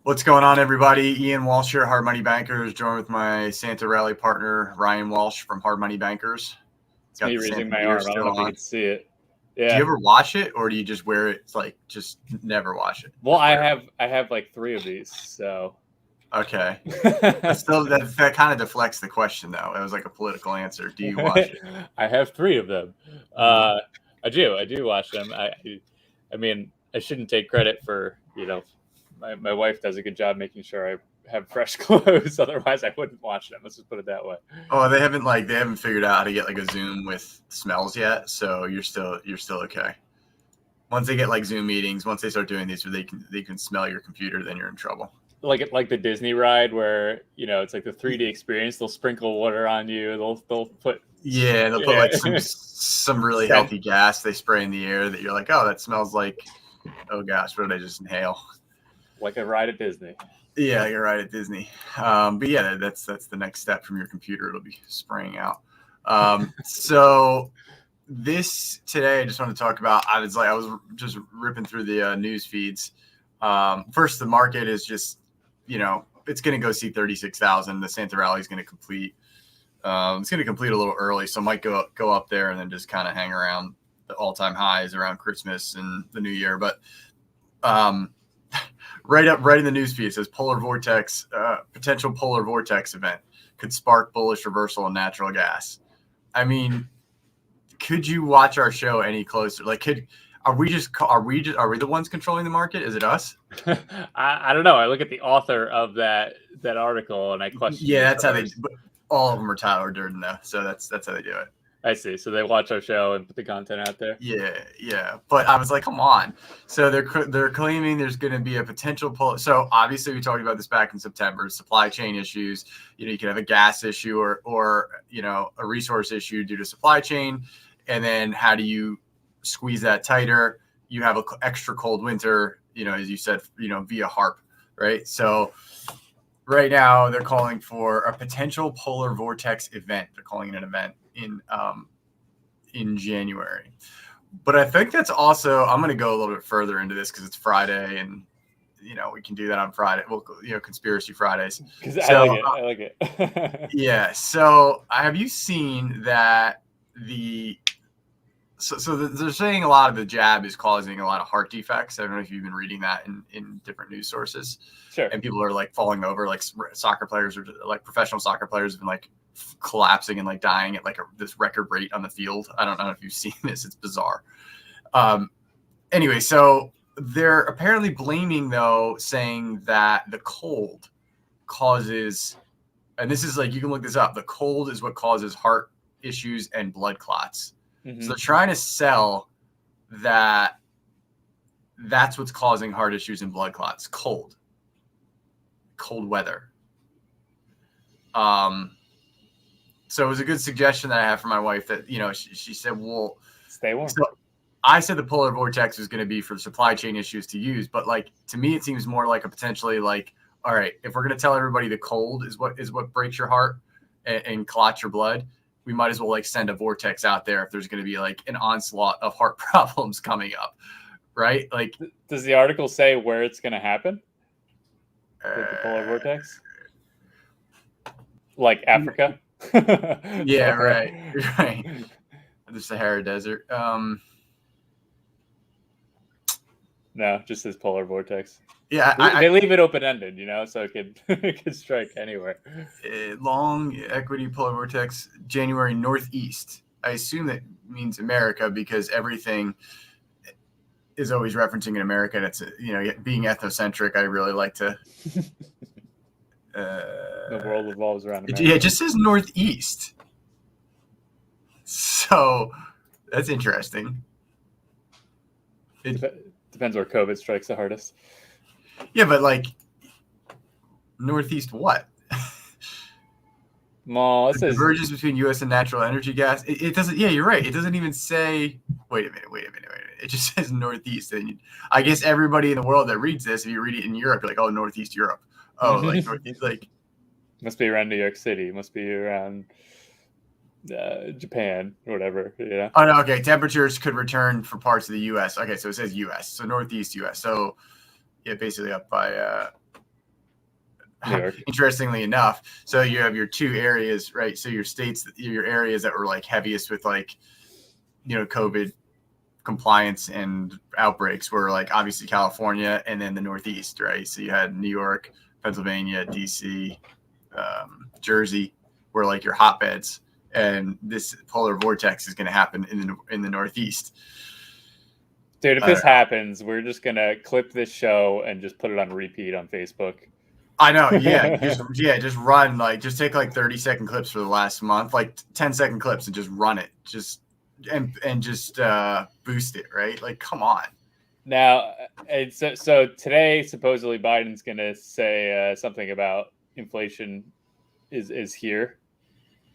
What's going on, everybody? Ian Walsh here, Hard Money Bankers, joined with my Santa Rally partner, Ryan Walsh from Hard Money Bankers. It's me raising my arm. I don't know if you can see it. Yeah. Do you ever watch it, or do you just wear it? It's like just never watch it. Well, I have like 3 of these, so. Okay. Still, that kind of deflects the question, though. It was like a political answer. Do you watch it? I have 3 of them. I do watch them. I mean, I shouldn't take credit for, my wife does a good job making sure I have fresh clothes. Otherwise, I wouldn't watch them. Let's just put it that way. Oh, they haven't figured out how to get like a Zoom with smells yet. So you're still okay. Once they get like Zoom meetings, once they start doing these where they can smell your computer, then you're in trouble. Like the Disney ride where it's like the 3D experience. They'll sprinkle water on you. They'll put put like some really healthy gas they spray in the air that you're like, oh, that smells like, oh gosh, what did I just inhale? Like a ride at Disney. Yeah, like a ride at Disney. But yeah, that's the next step from your computer. It'll be spraying out. So this today, I just want to talk about. I was just ripping through the news feeds. First, the market is just, it's going to go see 36,000. The Santa Rally is going to complete. It's going to complete a little early, so might go up there and then just kind of hang around the all-time highs around Christmas and the New Year. But right in the news feed, it says potential polar vortex event could spark bullish reversal in natural gas. I mean, could you watch our show any closer? Like, are we the ones controlling the market? Is it us? I don't know. I look at the author of that article and I question. Yeah, that's how they. But all of them are Tyler Durden, though, so that's how they do it. I see. So they watch our show and put the content out there. Yeah. But I was like, come on. So they're claiming there's going to be a potential pull. So obviously we talked about this back in September. Supply chain issues. You can have a gas issue or a resource issue due to supply chain, and then how do you squeeze that tighter? You have an extra cold winter. As you said, via HARP, right? So right now they're calling for a potential polar vortex event. They're calling it an event in January. But I think that's also, I'm going to go a little bit further into this because it's Friday and, we can do that on Friday. Well, Conspiracy Fridays. I like it. Yeah. So have you seen that so they're saying a lot of the jab is causing a lot of heart defects. I don't know if you've been reading that in different news sources. Sure. And people are like falling over, like soccer players or like professional soccer players have been like collapsing and like dying at like this record rate on the field. I don't know if you've seen this. It's bizarre. Anyway, so they're apparently blaming, though, saying that the cold causes, and this is like, you can look this up, the cold is what causes heart issues and blood clots. Mm-hmm. So they're trying to sell that that's what's causing heart issues and blood clots. Cold weather. So it was a good suggestion that I have for my wife that, she said, well, stay warm. So I said the polar vortex was going to be for supply chain issues to use. But like, to me, it seems more like a potentially like, all right, if we're going to tell everybody the cold is what breaks your heart and clots your blood, we might as well like send a vortex out there if there's going to be like an onslaught of heart problems coming up. Right. Like, does the article say where it's going to happen? The polar vortex? Like Africa? Yeah, right. The Sahara Desert. No, just this polar vortex. Yeah, they leave it open-ended, so it could strike anywhere. Long equity polar vortex, January northeast. I assume that means America because everything is always referencing in America. And it's being ethnocentric. I really like to. The world revolves around America. Yeah, it just says northeast. So that's interesting. Depends where COVID strikes the hardest. Yeah, but like northeast what? Well, it says divergence between U.S. and natural energy gas. It doesn't. Yeah, you're right. It doesn't even say. Wait a minute. It just says northeast. And I guess everybody in the world that reads this, if you read it in Europe, you're like, oh, northeast Europe. Oh, like northeast, like. Must be around New York City. Must be around Japan or whatever. Oh no. Okay. Temperatures could return for parts of the U.S. Okay, so it says U.S. So northeast U.S. So yeah, basically up by New York. Interestingly enough, so you have your two areas, right? So your states, your areas that were like heaviest with like, COVID compliance and outbreaks were like obviously California and then the Northeast, right? So you had New York, Pennsylvania, DC, Jersey were like your hotbeds, and this polar vortex is going to happen in the Northeast. Dude, if this happens, we're just gonna clip this show and just put it on repeat on Facebook. I know, yeah, just run, like, just take like 30-second clips for the last month, like 10-second clips, and just run it, just boost it, right? Like, come on. Now, so today, supposedly Biden's gonna say something about inflation is here.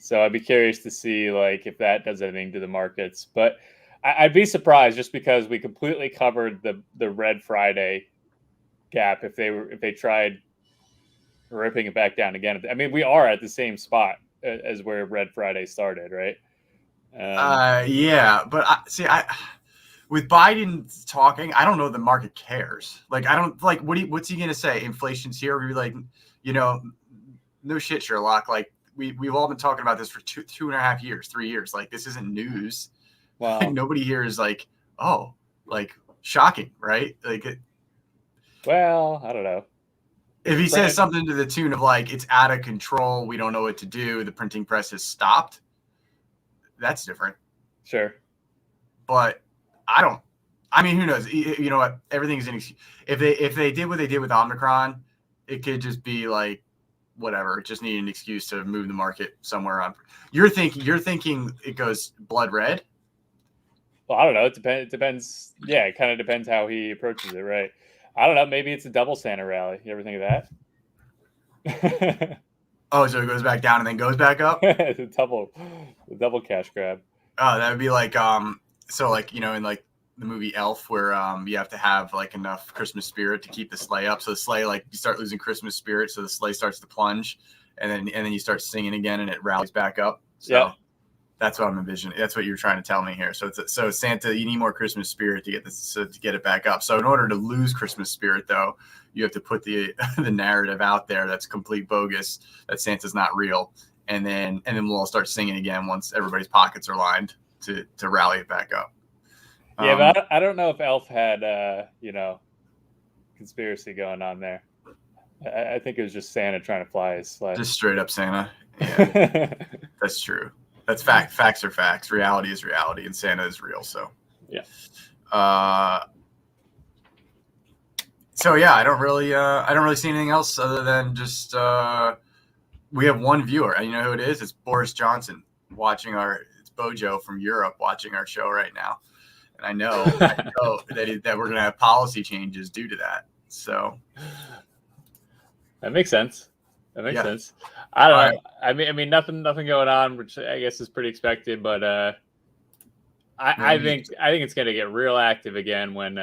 So I'd be curious to see like if that does anything to the markets. But I'd be surprised just because we completely covered the Red Friday gap if they tried ripping it back down again. I mean, we are at the same spot as where Red Friday started, right? Yeah, but with Biden talking, I don't know the market cares. Like, I don't like what's he gonna say? Inflation's here. We'd be like, no shit, Sherlock. Like we've all been talking about this for 2.5 years, 3 years. Like, this isn't news. Wow. Like, nobody here is like, oh, like shocking, right? Like, well, I don't know. If he says something to the tune of like, it's out of control, we don't know what to do, the printing press has stopped, that's different. Sure. But who knows? You know what? Everything's an excuse. If they did what they did with Omicron, it could just be like, whatever. It just needed an excuse to move the market somewhere on. You're thinking it goes blood red? Well, I don't know. It depends. Yeah, it kind of depends how he approaches it, right? I don't know. Maybe it's a double Santa rally. You ever think of that? Oh, so it goes back down and then goes back up? The double cash grab. Oh, that would be like so like, in like the movie Elf, where you have to have like enough Christmas spirit to keep the sleigh up. So the sleigh, like, you start losing Christmas spirit, so the sleigh starts to plunge, and then you start singing again, and it rallies back up. So yeah. That's what I'm envisioning. That's what you're trying to tell me here. So so Santa, you need more Christmas spirit to get this, to get it back up. So in order to lose Christmas spirit, though, you have to put the narrative out there that's complete bogus, that Santa's not real, and then we'll all start singing again once everybody's pockets are lined to rally it back up. Yeah, but I don't know if Elf had conspiracy going on there. I think it was just Santa trying to fly his sleigh. Just straight up Santa. Yeah, that's true. That's fact. Facts are facts. Reality is reality, and Santa is real. So yeah. So yeah, I don't really see anything else other than just we have one viewer, and you know who it is? It's Boris Johnson watching it's Bojo from Europe watching our show right now, and I know that we're gonna have policy changes due to that. So that makes sense. That makes sense. I don't know. I mean, nothing going on, which I guess is pretty expected. But I think it's going to get real active again when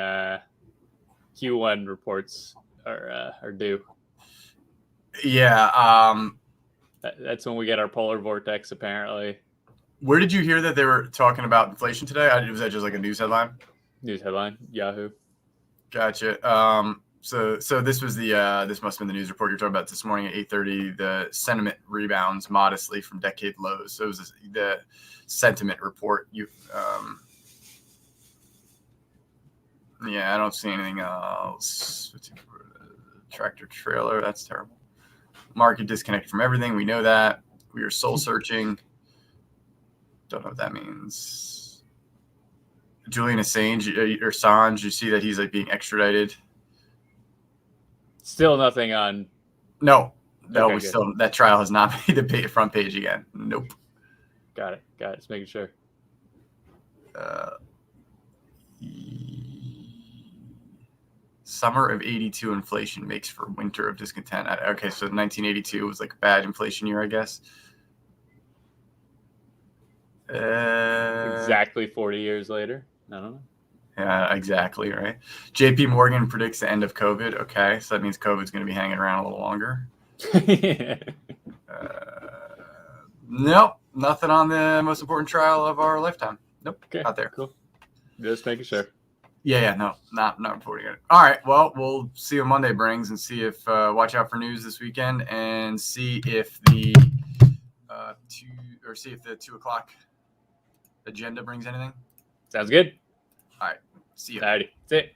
Q1 reports are due. Yeah. That's when we get our polar vortex, apparently. Where did you hear that they were talking about inflation today? Was that just like a news headline? News headline, Yahoo. Gotcha. So this was this must have been the news report you're talking about this morning at 8:30. The sentiment rebounds modestly from decade lows. So it was the sentiment report. Yeah, I don't see anything else. Tractor trailer, that's terrible. Market disconnected from everything. We know that. We are soul searching. Don't know what that means. Julian Assange or Assange, you see that he's like being extradited. Still nothing on. No, that trial has not made the front page again. Nope. Got it. Just making sure. Summer of '82 inflation makes for winter of discontent. Okay, so 1982 was like a bad inflation year, I guess. Exactly 40 years later. I don't know. Yeah, exactly, right? JP Morgan predicts the end of COVID. Okay, so that means COVID's going to be hanging around a little longer. Nope, nothing on the most important trial of our lifetime. Nope, okay, not there. Cool. Just making sure. Yeah, no, not reporting it. All right, well, we'll see what Monday brings and see if watch out for news this weekend and see if the 2 o'clock agenda brings anything. Sounds good. All right, see you. Alrighty, that's it.